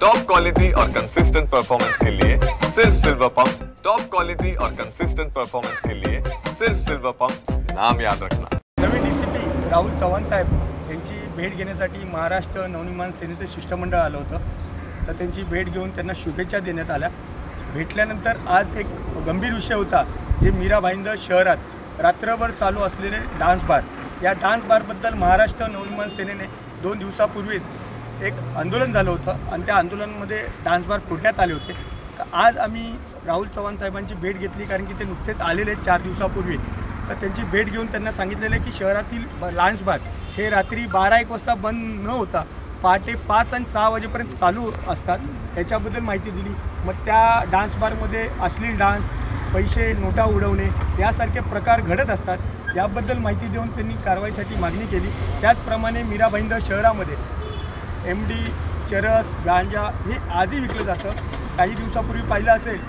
Top quality और consistent performance के लिए सिर्फ सिल्वर पंप्स। टॉप क्वालिटी और कंसिस्टेंट परफॉर्मेंस के लिए सिर्फ सिल्वर पंप्स, नाम याद रखना। नवीन डीसीपी राहुल चव्हाण साहेब यांची भेट घेण्यासाठी महाराष्ट्र नवनिर्माण सेनेचे शिष्टमंडळ आलं होतं। तर त्यांची भेट घेऊन त्यांना शुभेच्छा देण्यात आल्या। भेटल्यानंतर आज एक गंभीर विषय होता, जे मीरा भाईंदर शहरात रात्रभर चालू असलेले डान्स बार। या डान्स बारबद्दल महाराष्ट्र नवनिर्माण सेनेने 2 दिवसापूर्वीच एक आंदोलन झालं होतं आणि त्या आंदोलनामध्ये डान्स बार फोडण्यात आले होते। तर आज आम्ही राहुल चव्हाण साहेबांची भेट घेतली, कारण की ते नुकतेच आलेले आहेत 4 दिवसापूर्वी। तर त्यांची भेट घेऊन त्यांना सांगितलेलं आहे की शहरातील डान्स बार हे रात्री 12-1 वाजता बंद न होता पहाटे 5 आणि 6 वाजेपर्यंत चालू असतात, याच्याबद्दल माहिती दिली। मग त्या डान्स बारमध्ये अश्लील डान्स, पैसे नोटा उडवणे यासारखे प्रकार घडत असतात, याबद्दल माहिती देऊन त्यांनी कारवाईसाठी मागणी केली। त्याचप्रमाणे मीरा भाईंदर शहरामध्ये MD, चरस, गांजा हे आजही विकलं जातं। काही दिवसापूर्वी पाहिलं असेल,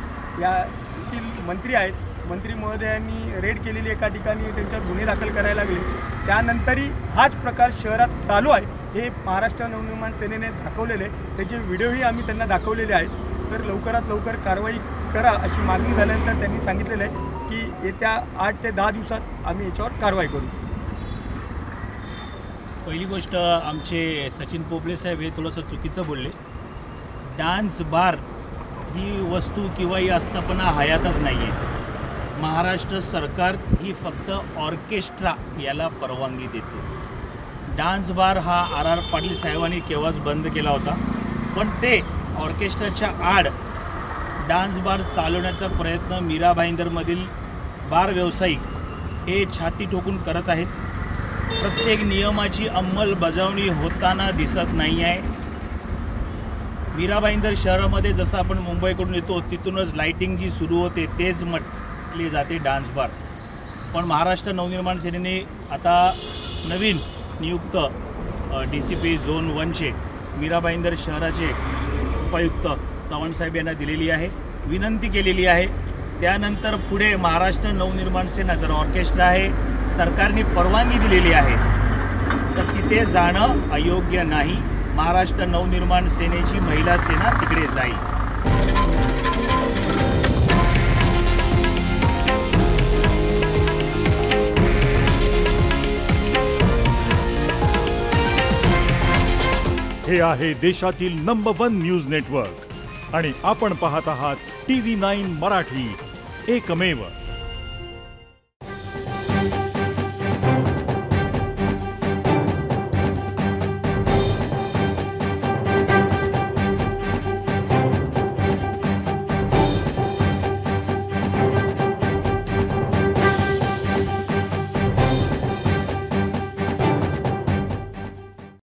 यातील मंत्री आहेत, मंत्री महोदयांनी रेड केलेली एका ठिकाणी, त्यांच्यावर गुन्हे दाखल करायला लागले। त्यानंतरही हाच प्रकार शहरात चालू आहे, हे महाराष्ट्र नवनिर्माण सेनेने दाखवलेले, त्याचे व्हिडिओही आम्ही त्यांना दाखवलेले आहेत। तर लवकरात लवकर कारवाई करा अशी मागणी झाल्यानंतर त्यांनी सांगितलेलं आहे की येत्या 8 ते 10 दिवसात आम्ही याच्यावर कारवाई करू। पहिली गोष्ट, आमचे सचिन पोपले साहेब हे थोडंसं चुकीचं बोलले। डान्स बार ही वस्तू किंवा ही आस्थापना हयातच नाही आहे। महाराष्ट्र सरकार ही फक्त ऑर्केस्ट्रा याला परवानगी देते। डान्स बार हा RR पाटील साहेबांनी केव्हाच बंद केला होता, पण ते ऑर्केस्ट्राच्या आड डान्स बार चालवण्याचा प्रयत्न मीरा भाईंदरमधील बार व्यावसायिक हे छाती ठोकून करत आहेत। प्रत्येक नियमाची अंमलबजावणी होताना दिसत नाही आहे। मीरा भाईंदर शहरामध्ये जसं आपण मुंबईकडून येतो तिथूनच लाईटिंग जी सुरू होते तेच म्हटले जाते डान्स बार। पण महाराष्ट्र नवनिर्माण सेनेने आता नवीन नियुक्त DCP झोन 1चे मीरा भाईंदर शहराचे उपायुक्त चव्हाण साहेब यांना दिलेली आहे, विनंती केलेली आहे। त्यानंतर पुढे महाराष्ट्र नवनिर्माण सेना जर ऑर्केस्ट्रा आहे, सरकारने परवानगी दिलेली आहे, तर तिथे जाणं अयोग्य नाही। महाराष्ट्र नवनिर्माण सेनेची महिला सेना तिकडे जाईल। हे आहे देशातील नंबर 1 न्यूज नेटवर्क आणि आपण पाहत आहात TV9 मराठी, एकमेव।